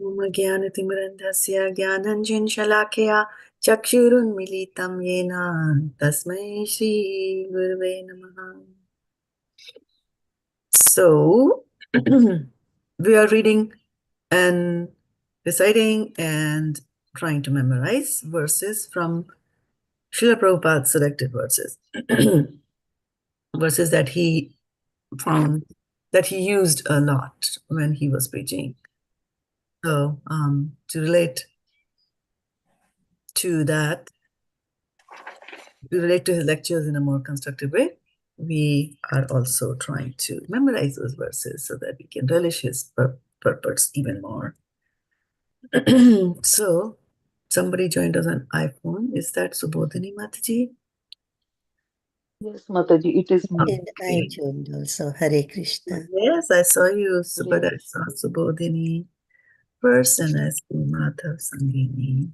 Om Jnanatimirandhasya Jnananjana Shalakaya Chakshurunmilitam Yena Tasmai Shri Gurave Namaha. So, we are reading and reciting and trying to memorize verses from Srila Prabhupada's selected verses. Verses that he found that he used a lot when he was preaching. So, to relate to that, to relate to his lectures in a more constructive way, we are also trying to memorize those verses so that we can relish his purports even more. So, somebody joined us on iPhone. Is that Subodhini Mataji? Yes, Mataji, it is me. And I joined also. Hare Krishna. Yes, I saw you, but I saw Subodhini first and I see Madhav Sangini.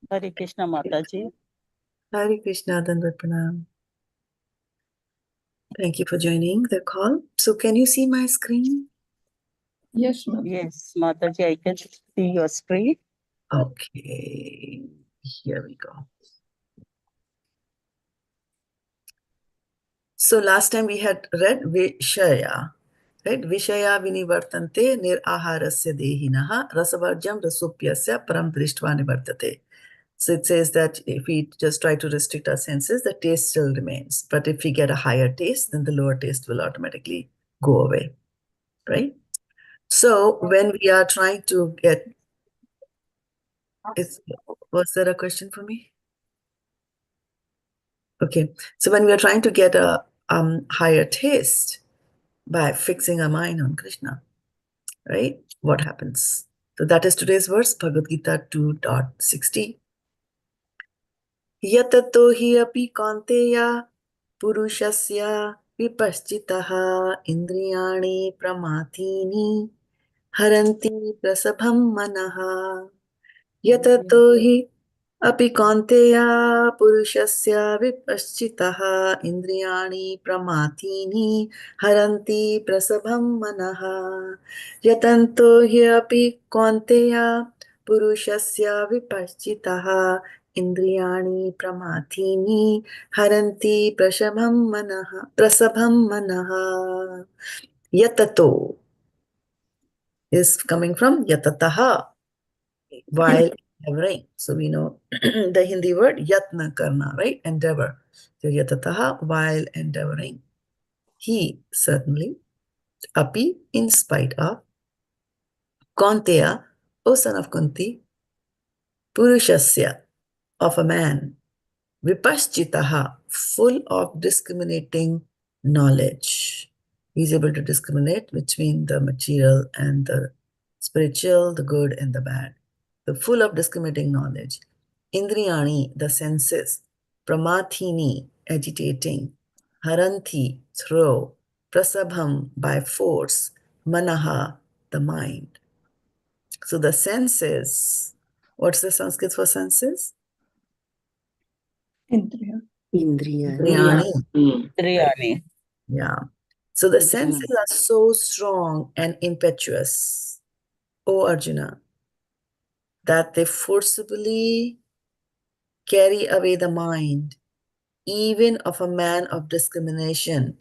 Hare Krishna, Mataji. Hare Krishna, Dandavat Pranam. Thank you for joining the call. So can you see my screen? Yes, Mataji. Yes, Mataji, I can see your screen. Okay, here we go. So last time we had read Vishaya, right? Vishaya vinivartante niraharasya dehinaha rasavarjam rasupyasya param drishtva nivartate. So it says that if we just try to restrict our senses, the taste still remains. But if we get a higher taste, then the lower taste will automatically go away, right? So when we are trying to get, was there a question for me? Okay, so when we are trying to get a higher taste by fixing our mind on Krishna, right? What happens? So that is today's verse, Bhagavad-gita 2.60. Yatato hi api kaunteya puruṣasya vipaścitaḥ indriyāṇi pramāthīni haranti prasabhaṁ manaḥ. Yatato hi api kaunteya puruṣasya vipaścitaḥ indriyāṇi pramāthīni haranti prasabhaṁ manaḥ. Yatanto hi api kaunteya puruṣasya vipaścitaḥ indriyāṇi pramāthīni haranti prasabhaṁ manaḥ. Yatato is coming from yatataḥ, while endeavoring. So we know the Hindi word yatna karna, right? Endeavor. So yatataḥ, while endeavoring. He certainly, api, in spite of, kaunteya, O son of Kuntī, puruṣasya, of a man, vipaścitaḥ, full of discriminating knowledge. He's able to discriminate between the material and the spiritual, the good and the bad. The full of discriminating knowledge. Indriyāṇi, the senses. Pramāthīni, agitating. Haranti, throw. Prasabhaṁ, by force. Manaḥ, the mind. So the senses, what's the Sanskrit for senses? Indriyāṇi. Indriyāṇi. Yeah. So the senses are so strong and impetuous, O Arjuna, that they forcibly carry away the mind, even of a man of discrimination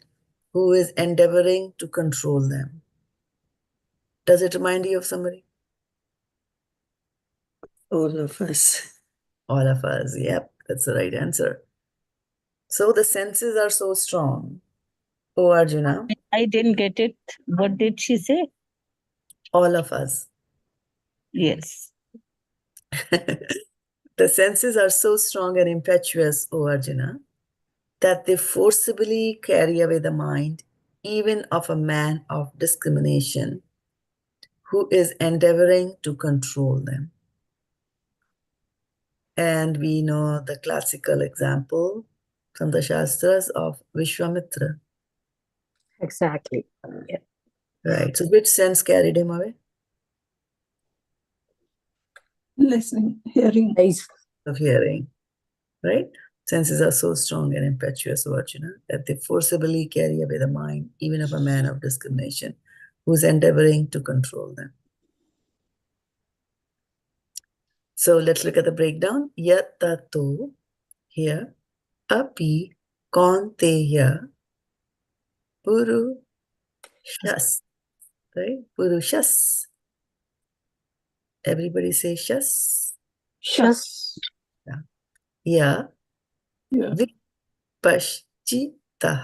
who is endeavoring to control them. Does it remind you of somebody? All of us. All of us. Yep, that's the right answer. So the senses are so strong, O Arjuna. I didn't get it. What did she say? All of us. Yes. The senses are so strong and impetuous, O Arjuna, that they forcibly carry away the mind, even of a man of discrimination who is endeavoring to control them. And we know the classical example from the Shastras of Viśvāmitra. Exactly. Yeah. Right. So which sense carried him away? Listening, hearing. Eyes. Of hearing. Right? Senses are so strong and impetuous, Arjuna, that they forcibly carry away the mind, even of a man of discrimination, who is endeavoring to control them. So let's look at the breakdown. Yatato, here, api kaunteya puruṣas, right? Puruṣas. Everybody say shas. Shas. Ya Yeah. vipaścitaḥ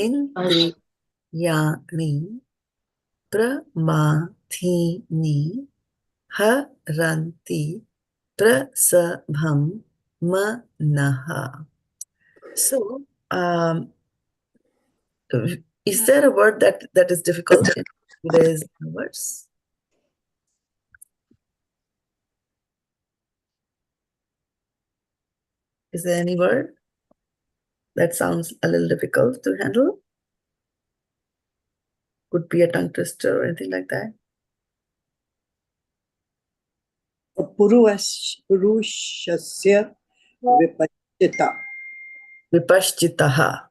indriyāṇi pramāthīni haranti prasabhaṁ manaḥ. So, is there a word that is difficult in today's verse? Is there any word that sounds a little difficult to handle? Could be a tongue twister or anything like that. puruṣasya Vipaścitaḥ.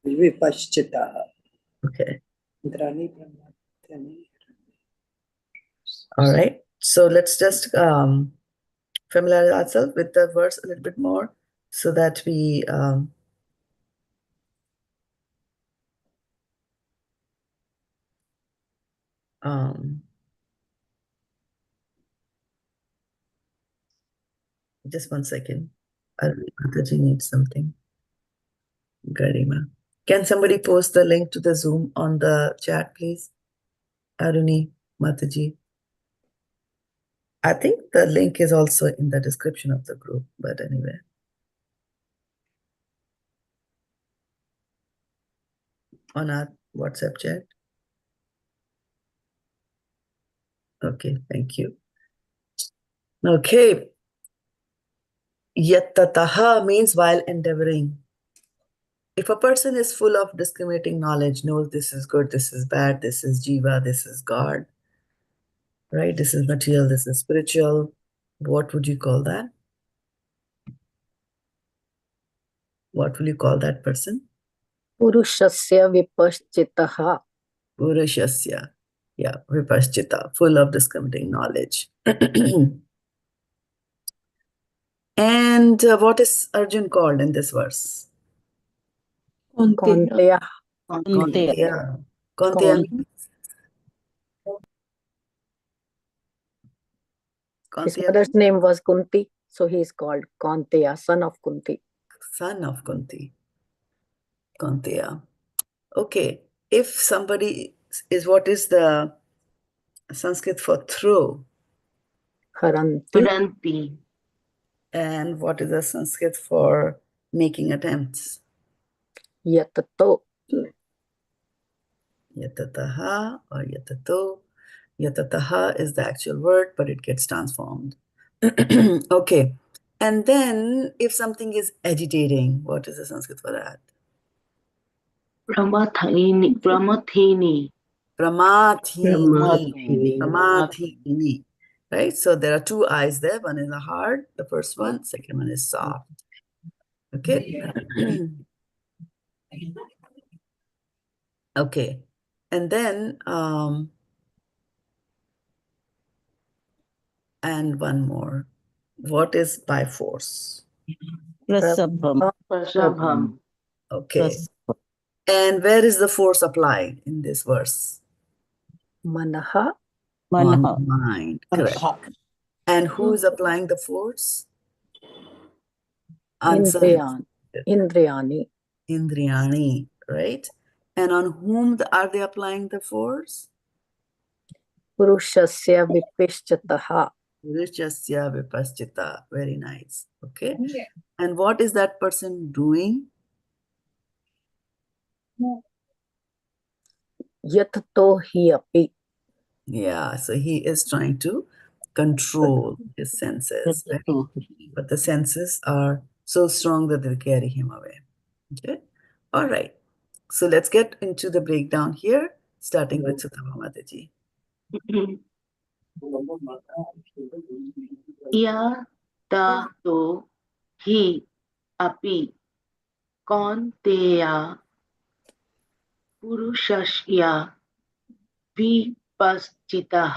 vipaścitaḥ. Okay. Indriyāṇi, pramāthīni. All right. So let's just familiarize ourselves with the verse a little bit more so that we just one second. Mataji needs something. Garima. Can somebody post the link to the Zoom on the chat, please? Aruni, Mataji. I think the link is also in the description of the group, but anyway. On our WhatsApp chat. Okay, thank you. Okay. Yatataḥ means while endeavoring. If a person is full of discriminating knowledge, knows this is good, this is bad, this is jiva, this is God, right? This is material, this is spiritual. What would you call that? What will you call that person? Puruṣasya vipaṣṭitaḥ. Puruṣasya. Yeah, vipaścitaḥ, full of discriminating knowledge. And what is Arjun called in this verse? Kaunteya. Kaunteya. Kaunteya means His Kaunteya mother's means name was Kuntī, so he is called Kaunteya, son of Kuntī. son of Kuntī. Kaunteya. Okay. If somebody is, what is the Sanskrit for throw? Haranti. And what is the Sanskrit for making attempts? Yatato. Yatataḥ or yatato. Yatataḥ is the actual word, but it gets transformed. Okay. And then if something is agitating, what is the Sanskrit for that? Pramāthīni. Pramāthīni. Pramāthīni. Pramāthīni. Right? So there are two eyes there. One is a hard, the first one. Second one is soft. Okay. Okay. And then, and one more. What is by force? Prasabhaṁ. Prasabhaṁ. Okay. And where is the force applied in this verse? Manaḥ. On Manaḥ. mind. Correct. And who is applying the force? Answer. Indriyāṇi. Indriyāṇi. Indriyāṇi, right? And on whom are they applying the force? Puruṣasya vipaṣṭitaḥ. Puruṣasya vipaścitaḥ. Very nice. Okay. And what is that person doing? Yatato hi api. Yeah, so he is trying to control his senses, right? But the senses are so strong that they carry him away. Okay. All right. So let's get into the breakdown here, starting with Sutama Mataji. Yatato hi api kaunteya puruṣasya vipaṣṭitaḥ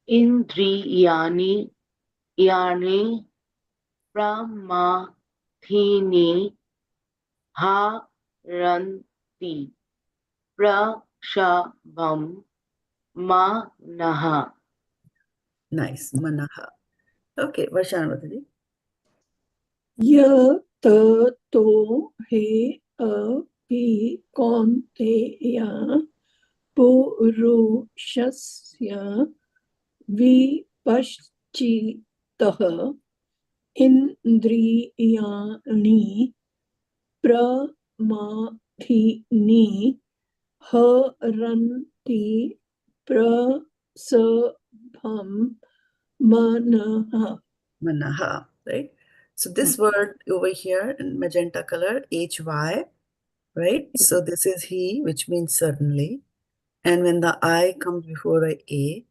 indriyāṇi pramāthīni haranti prasabhaṁ manaḥ. Nice. Manaḥ. Okay, Varshanavati. yatato he api kaunteya puruṣasya vipaścitaḥ indriyāṇi pramāthīni haranti prasabhaṁ manaḥ. Manaḥ, right? So this word over here in magenta color, HY, right? So this is he, which means certainly. And when the I comes before a A,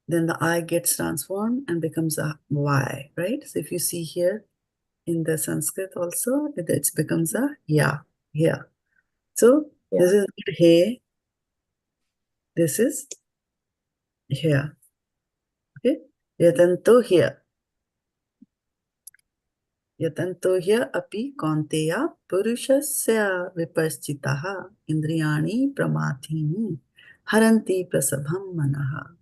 then the I gets transformed and becomes a Y, right? So if you see here in the Sanskrit also, it becomes a Ya, here. So this is he, this is here. Okay? Yatanto here. Yatanto here api kaunteya puruṣasya vipaścitaḥ indriyāṇi pramāthīni haranti prasabhaṁ manaḥ.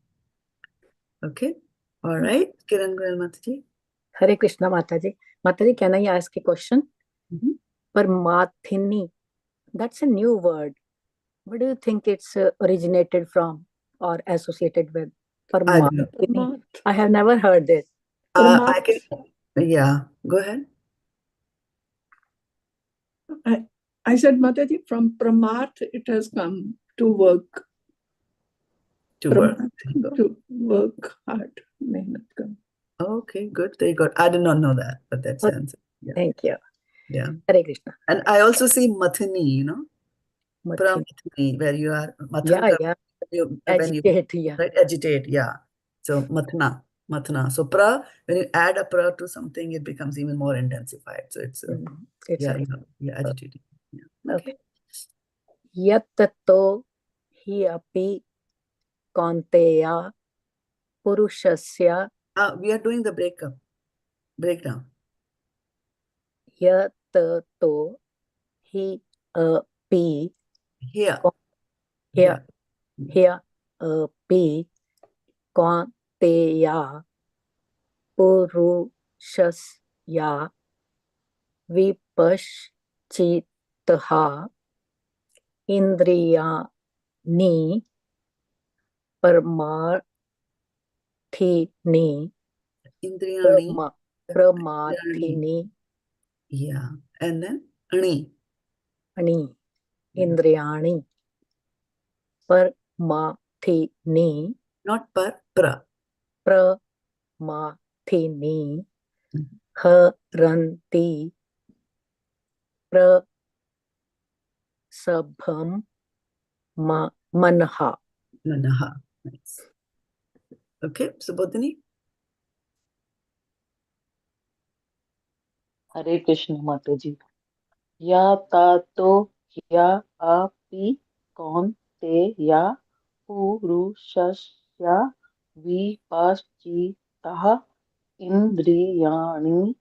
Okay? All right. Kiran Goyal Mataji. Hare Krishna Mataji. Mataji, can I ask a question? Pramāthīni, that's a new word. What do you think it's originated from or associated with? Pramāthīni. I have never heard this. I can, yeah, go ahead. I said, Mataji, from pramath it has come to work. To work. To work hard. Okay, good. Very good. I did not know that, but that's the answer. Yeah. Thank you. Yeah. Hare Krishna. And I also see mathini, you know, Mathini. pramathini, where you are Yeah. Agitate, right, agitate, yeah. So mathna. So pra, when you add a pra to something, it becomes even more intensified. So it's agitating. Yeah. Okay. Yatato hi api kaunteya puruṣasya. We are doing the breakdown. Yatato hi api Here api kaunteya puruṣasya vipaścitaḥ indriyāṇi pramāthīni. Yeah. And then ani. Indriyāṇi pramāthīni. Not par, pra. Pramāthīni haranti prasabhaṁ manaḥ. Nice. Okay, Subodhini. Hare Krishna Mataji. Yatato ya api kaunteya puruṣasya vipaścitaḥ indriyāṇi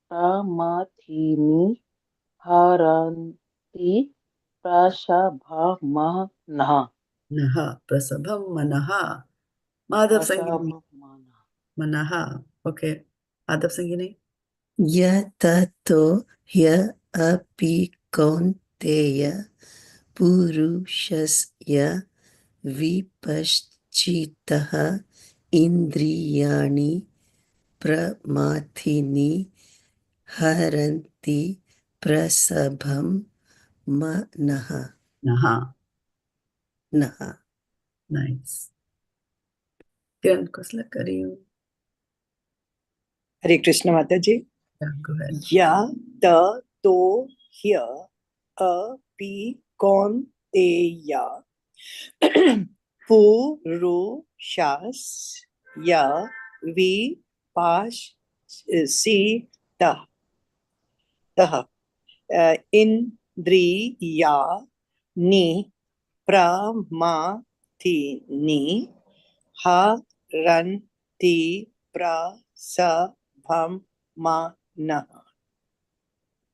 pramathīni haranti prasabhaṁ Prasabhaṁ manaḥ. Madhav Sangini. Manaḥ. Okay. Madhav Sangini. Yatato ya api kaunteya puruṣasya vipaścitaḥ indriyāṇi pramathīni haranti prasabhaṁ manaḥ. Nice. Kiran Kosla, Kariyu. Hare Krishna Mataji. Yeah, go ahead. Yatato here api kaunteya puruṣasya vipaścitaḥ indriyāṇi pramathīni haranti haranti prasabhaṁ manaḥ.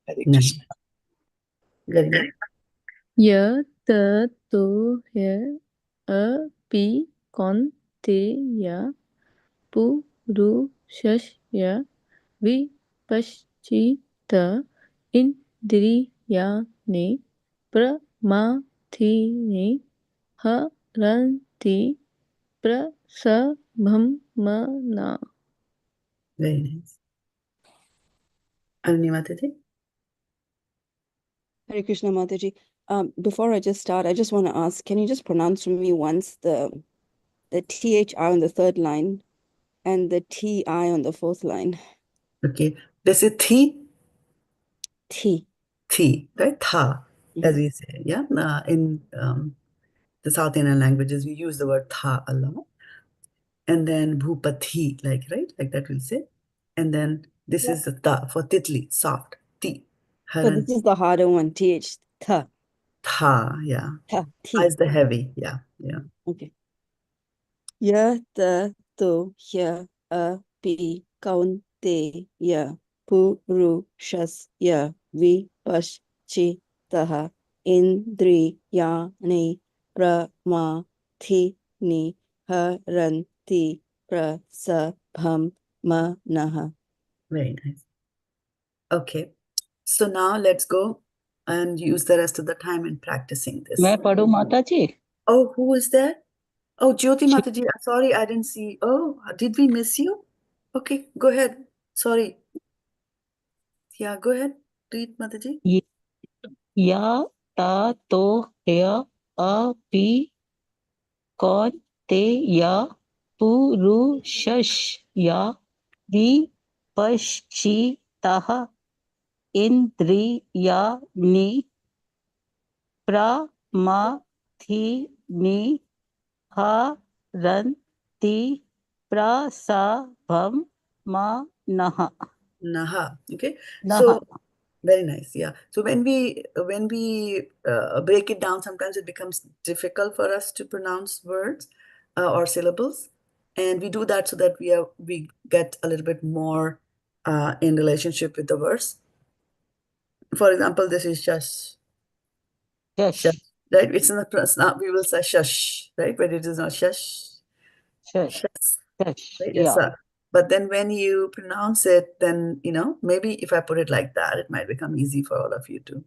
Hare Nice. Krishna. Very good. yatato api kaunteya puruṣasya vipaścitaḥ indriyāṇi pramāthīni haranti prasabhaṁ manaḥ. Very nice. Aruni Mataji? Hare Krishna Mataji. Before I just start, I just want to ask, can you just pronounce for me once the THI on the third line and the TI on the fourth line? Okay. This is thi, right? Tha, as we say. Yeah. In the South Indian languages, we use the word tha a lot. And then bhupati, right? Like that we'll say. And then this is the ta for titli, soft. Ti. So this is the harder one, TH, tha, Tha, yeah. tha, Tha is the heavy, yeah. Okay. Yatato api kaunteya puruṣasya vipaścitaḥ indriyāṇi pramāthīni haranti prasabhaṁ manaḥ. Very nice. Okay. So now let's go and use the rest of the time in practicing this. मैं पढ़ूं माता जी? Oh, who is that? Oh, Jyoti Mataji. Sorry, I didn't see. Oh, did we miss you? Okay, go ahead. Sorry. Yeah, go ahead. Read, Mataji. yatato api kaunteya puruṣasya vipaścitaḥ indriyāṇi pramāthīni haranti prasabhaṁ manaḥ. Naha. Okay. Naha. So very nice. Yeah. So when we break it down, sometimes it becomes difficult for us to pronounce words or syllables, and we do that so that we get a little bit more in relationship with the verse. For example, this is shush. Shush. Right? It's not. We will say shush, right? But it is not shush. Shush. Right? Yeah. Yes, sir. But then when you pronounce it, then, maybe if I put it like that, it might become easy for all of you too.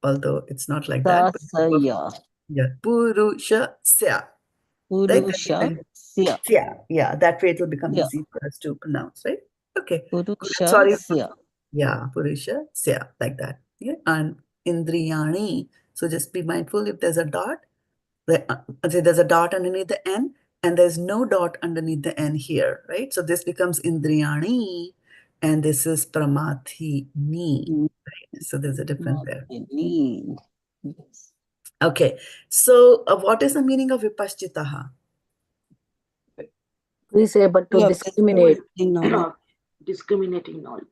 Although it's not like that. But Dasaya. yeah. Puruṣasya. Puruṣasya. Yeah. That way it will become Yeah. easy for us to pronounce, right? Okay. Good. Sorry. Puruṣasya. Yeah. Puruṣasya. Like that. Yeah. And indriyāṇi. So just be mindful if there's a dot. There's a dot underneath the N, and there's no dot underneath the N here, right? So this becomes indriyāṇi, and this is pramāthīni. Right? So there's a difference there. Yes. Okay. So what is the meaning of vipaścitaḥ? Who is able to discriminate? Discriminating knowledge.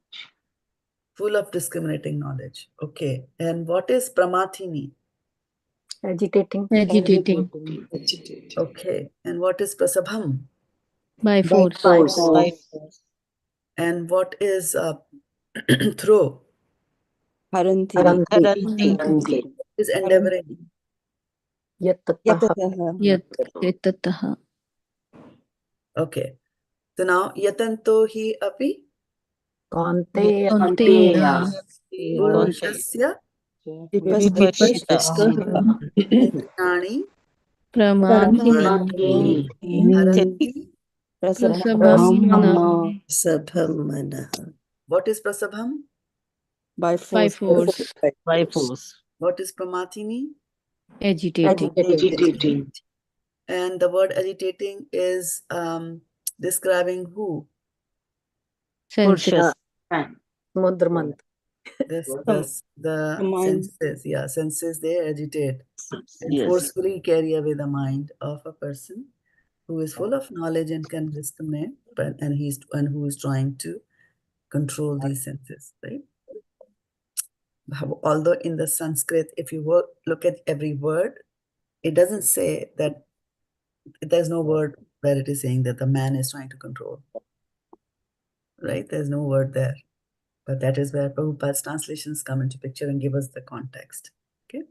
Full of discriminating knowledge. Okay. And what is pramāthīni? Agitating. Okay. And what is prasabhaṁ? By force. By force. And what is throw? Haranti. Haranti. Is endeavoring? Yatataḥ. yatataḥ. Okay. So now yatanto hi api Kaunteya. puruṣasya Vipaścitaḥ. indriyāṇi pramathīni haranti. prasabhaṁ manaḥ. Prasabhaṁ manaḥ. What is prasabhaṁ? By By force. force. By force. What is pramāthīni? Agitating. And the word agitating is describing who? Senses. Mudramant. The mind. senses. Yeah, senses, they agitate and Yes. forcefully carry away the mind of a person who is full of knowledge and can discriminate, and who is trying to control these senses, right? Although in the Sanskrit, if you look at every word, it doesn't say that there's no word where it is saying that the man is trying to control. Right? There's no word there. But that is where Prabhupada's translations come into picture and give us the context. Okay.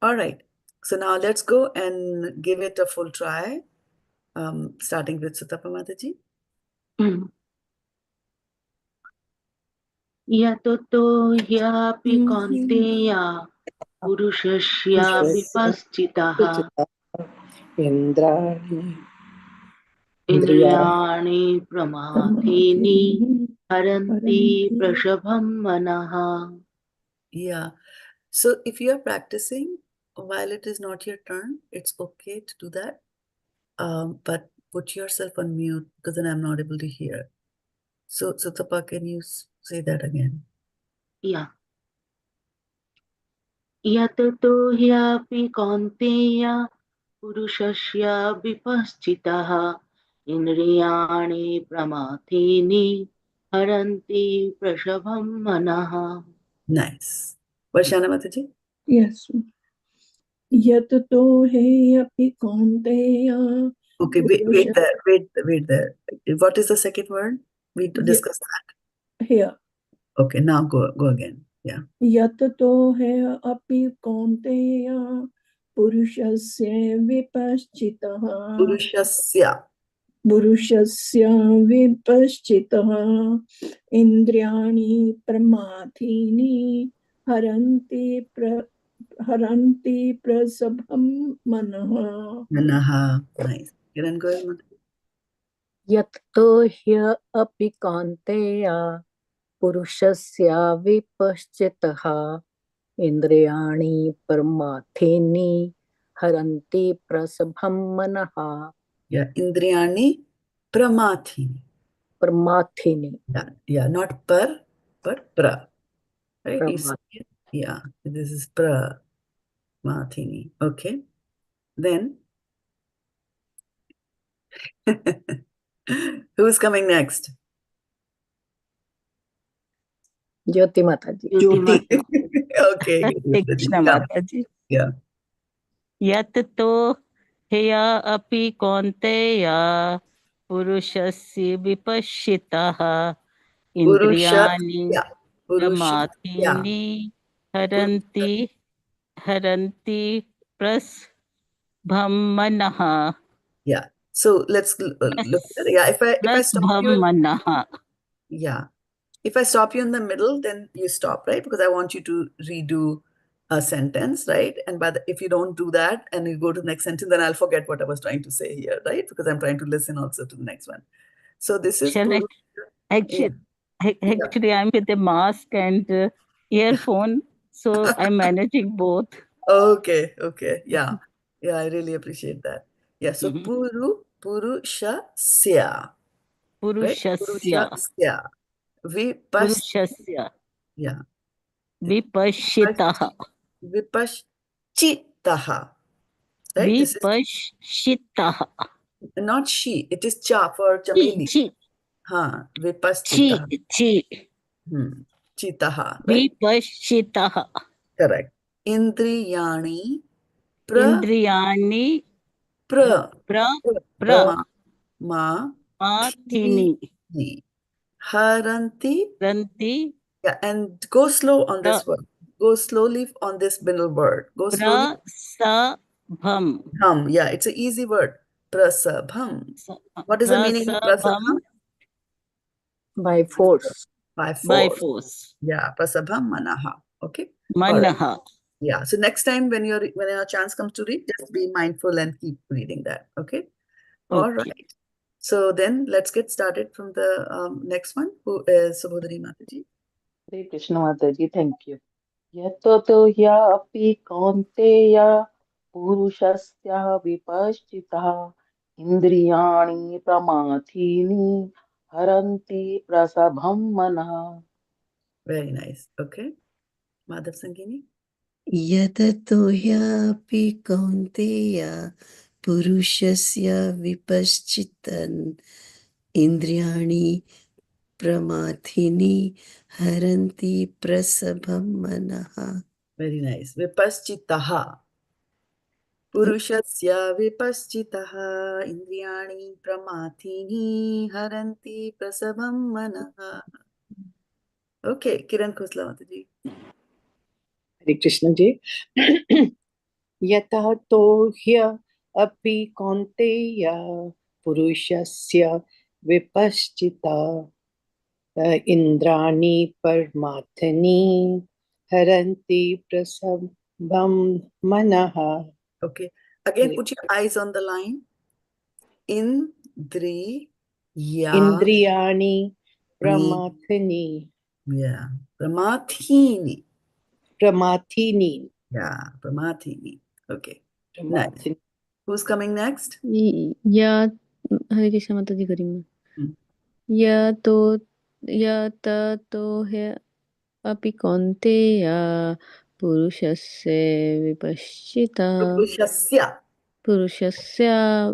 All right. So now let's go and give it a full try. Starting with Sutta Mataji. Yatato hyapi kaunteya puruṣasya vipaścitaḥ indriyāṇi pramāthīni haranti prasabhaṁ manaḥ. Yeah. So if you are practicing while it is not your turn, it's okay to do that. But put yourself on mute because then I'm not able to hear. So Tapa, can you say that again? Yeah. Yatato hyapi kaunteya puruṣasya vipaścitaḥ indriyāṇi pramāthīni haranti prasabhaṁ manaḥ. Nice. Varshana Mataji? Yes. Yatato he api kaunteya. Okay, wait there. What is the second word? We discussed that. Here. Okay, now go again. Yeah. Yatato he api kaunteya puruṣasya vipaścitaḥ. Puruṣasya vipaścitaḥ indriyāṇi pramāthīni haranti prasabhaṁ manaḥ. Nice. Kiran, go ahead, Mataji. Yatato hya api kaunteya puruṣasya vipaṣcitaḥ indriyāṇi pramāthīni haranti prasabhaṁ manaḥ. Yeah, indriyāṇi pramāthīni. Pramāthīni. Yeah, not par, but pra. Right? Yeah, this is pramāthīni. Okay. Then, who's coming next? Jyoti Mataji. Okay. Krishna Mataji. Yeah. Yatato heya api kaunteya puruṣasya vipaṣcitaḥ indriyāṇi pramāthīni haranti prasabhaṁ manaḥ. Yeah. So let's look at it. Yeah. If I stop you, yeah. If I stop you in the middle, then you stop, right? Because I want you to redo a sentence, right? And if you don't do that and you go to the next sentence, then I'll forget what I was trying to say here, right? Because I'm trying to listen also to the next one. So this is Actually, I'm with a mask and earphone, so I'm managing both. Okay. Yeah. Yeah, I really appreciate that. Yeah. So puruṣasya. Puruṣasya. Vipaṣcitaḥ. Yeah. Vipaṣcitaḥ. Vipaṣcitaḥ. Right? Vipaṣcitaḥ. Not she. It is cha for chameli. Vipaṣcitaḥ. Chitaḥ. Right? Vipaṣcitaḥ. Correct. Indriyāṇi Indriyāṇi pramāthīni haranti. Yeah, and go slow on this word. Go slowly on this middle word. Go slowly. Prasabham. Yeah, it's an easy word. Prasabham. What is the meaning of prasabham? By force. By force. Yeah, prasabham manaḥ. Okay. Manaḥ. Right. Yeah. So next time when your chance comes to read, just be mindful and keep reading that. Okay. All right. So then let's get started from the next one, who is Subodhini Mataji. Hare Krishna Mataji, thank you. Yatato hyapi kaunteya puruṣasya vipaṣcitaḥ indriyāṇi pramāthīni haranti prasabhaṁ manaḥ. Very nice. Okay. Madhav Sangini. Yatato hyapi kaunteya puruṣasya vipaṣcitan indriyāṇi pramāthīni haranti prasabhaṁ manaḥ. Very nice. Vipaṣcitaḥ. puruṣasya vipaścitaḥ indriyāṇi pramāthīni haranti prasabhaṁ manaḥ. Okay, Kiran Khosla Mataji. Hare Krishna ji. Yatato hya api kaunteya puruṣasya vipaścitaḥ indriyāṇi pramāthīni haranti prasabhaṁ manaḥ. Okay, again put your eyes on the line. Indriyāṇi pramāthīni. Yeah, pramathini. Pramathīni. Yeah, pramathini. Okay, Pramathīni. nice. Who's coming next? या हरे कृष्ण माता जी गरिमा यततो ह्य अपि कौन्तेय पुरुषस्य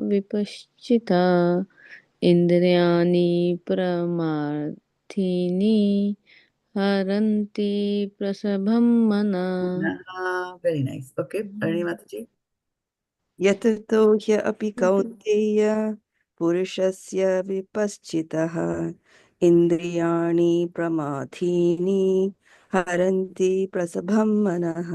विपश्चिता इन्द्रियाणि प्रमाथीनि haranti prasabhaṁ manaḥ. Very nice. Okay, Arani Mataji. Yatato hya api kaunteya puruṣasya vipaṣchitaḥ indriyāṇi pramāthīni haranti prasabhaṁ manaḥ.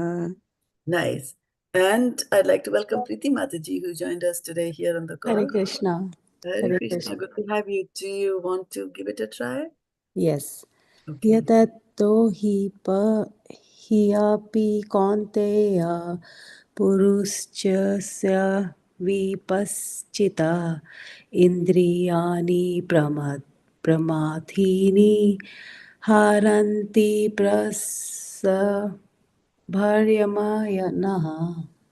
Nice. And I'd like to welcome Preeti Mataji, who joined us today here on the call. Hare Krishna. Hare Krishna. Good to have you. Do you want to give it a try? Yes. Okay. Yatato hi api kaunteya puruṣasya vipaṣchita indriyāṇi pramathīni haranti prasabhaṁ.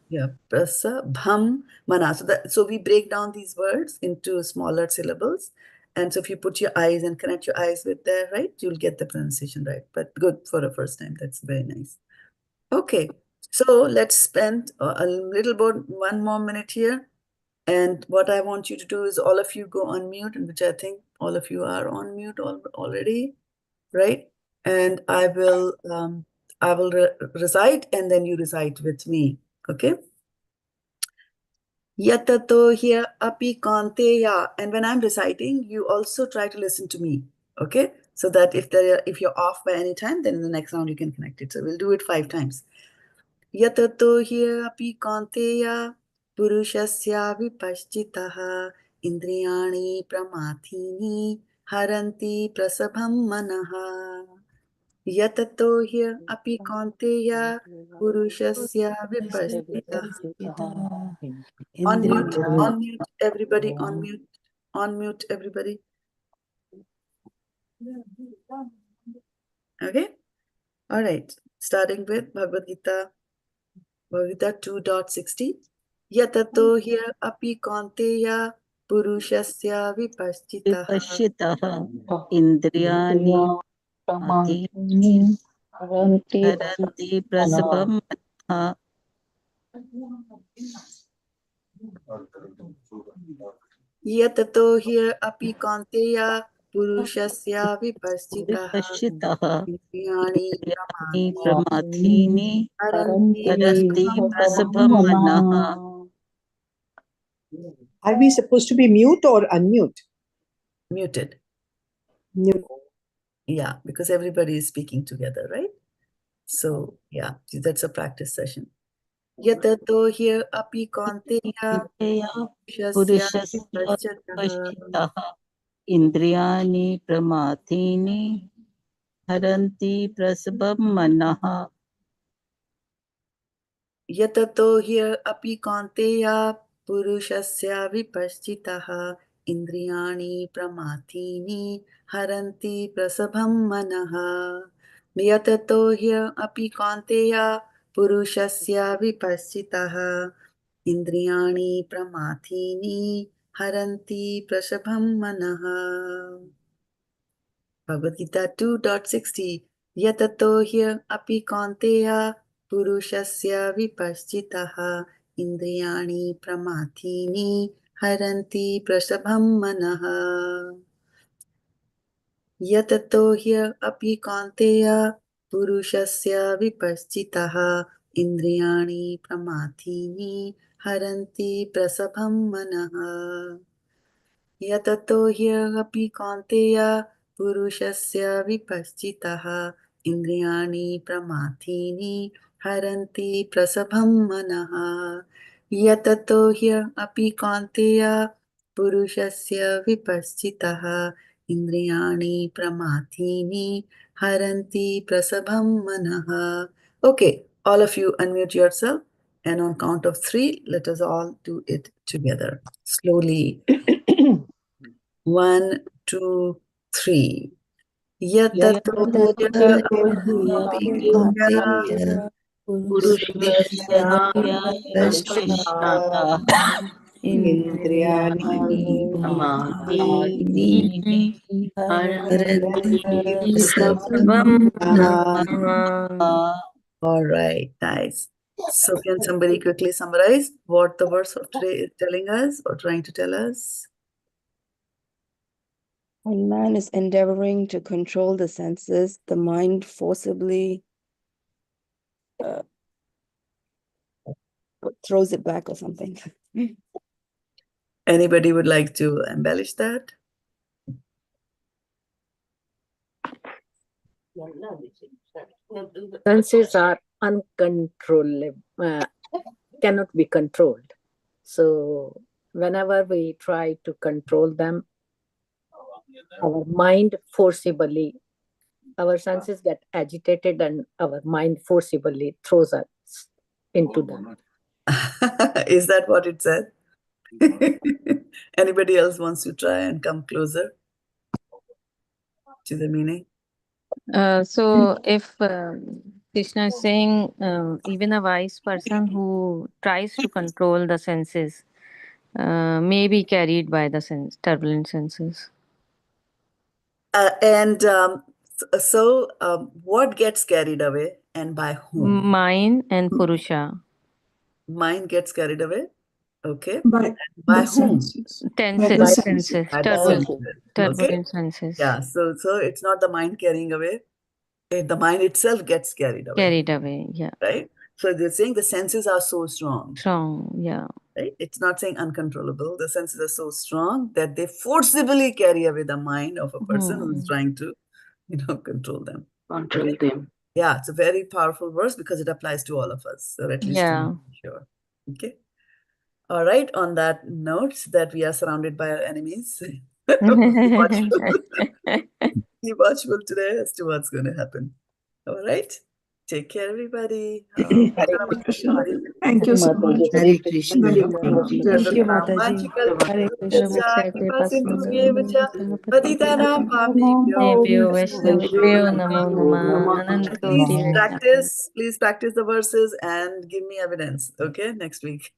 Yeah, prasabhaṁ manaḥ. So we break down these words into smaller syllables. And so if you put your eyes and connect your eyes with there, right, you'll get the pronunciation right. But good for a first time. That's very nice. Okay, so let's spend a little bit, 1 more minute here. And what I want you to do is all of you go on mute, and which I think all of you are on mute already, right? And I will recite, and then you recite with me, okay? Yatato hya api kaunteya. And when I'm reciting, you also try to listen to me, okay? So that if you're off by any time, then in the next round you can connect it. So we'll do it 5 times. Yatato hya api kaunteya puruṣasya vipaṣchitaḥ indriyāṇi pramāthīni haranti prasabhaṁ manaḥ. Yatato hya api kaunteya puruṣasya vipaṣchitaḥ. Unmute everybody, unmute everybody. Okay, all right, starting with Bhagavad-gita 2.60. Yatato hya api kaunteya puruṣasya vipaṣchitaḥ indriyāṇi pramāthīni haranti prasabhaṁ manaḥ. Yatato hya api kaunteya puruṣasya vipaṣchitaḥ indriyāṇi pramathīni haranti prasabhaṁ manaḥ. Are we supposed to be mute or unmute? Muted. Mute. Yeah, because everybody is speaking together, right? So yeah, that's a practice session. Yatato hya api kaunteya puruṣasya vipaṣchitaḥ indriyāṇi pramathīni haranti prasabhaṁ manaḥ. Yatato hya api kaunteya puruṣasya vipaṣchitaḥ indriyāṇi pramathīni haranti prasabhaṁ manaḥ. Yatato hya api kaunteya puruṣasya vipaṣchitaḥ indriyāṇi pramathīni haranti prasabhaṁ manaḥ. Bhagavad-gita 2.60. Yatato hya api kaunteya puruṣasya vipaṣchitaḥ indriyāṇi pramathīni haranti prasabhaṁ manaḥ. Yatato hya api kaunteya puruṣasya vipaṣchitaḥ indriyāṇi pramathīni haranti prasabhaṁ manaḥ. Yatato api kaunteya puruṣasya vipaścitaḥ indriyāṇi pramāthīni haranti prasabhaṁ manaḥ. Yatato api kaunteya puruṣasya vipaścitaḥ indriyāṇi pramāthīni haranti prasabhaṁ manaḥ. Okay, all of you unmute yourself, and on count of 3, let us all do it together slowly. 1, 2, 3. Yatato पुरुषस्य विपश्चिताः indriyāṇi pramathīni haranti All right, nice. So can somebody quickly summarize what the verse of today is telling us or trying to tell us? When man is endeavoring to control the senses, the mind forcibly throws it back or something. Anybody would like to embellish that? Senses are uncontrollable, cannot be controlled. So whenever we try to control them, our mind forcibly, our senses get agitated and our mind forcibly throws us into them. Is that what it said? Anybody else wants to try and come closer to the meaning? So if Krishna is saying even a wise person who tries to control the senses may be carried by the turbulent senses. What gets carried away and by whom? Mind and Purusha. Mind gets carried away. Okay. By whom? senses. Senses. By the Turbulent Okay. senses. Yeah. So it's not the mind carrying away. The mind itself gets carried away. Carried away. Yeah. Right. So they're saying the senses are so strong. Strong. Yeah. Right? It's not saying uncontrollable. The senses are so strong that they forcibly carry away the mind of a person who's trying to, control them. Control them. Yeah, it's a very powerful verse because it applies to all of us, or at least to me, sure. Okay. All right. On that note, that we are surrounded by our enemies. Be watchful today as to what's going to happen. All right. Take care, everybody. Thank you so much. Hare Krishna. Thank you, Mataji. Hare Please practice the verses and give me evidence. Okay, next week.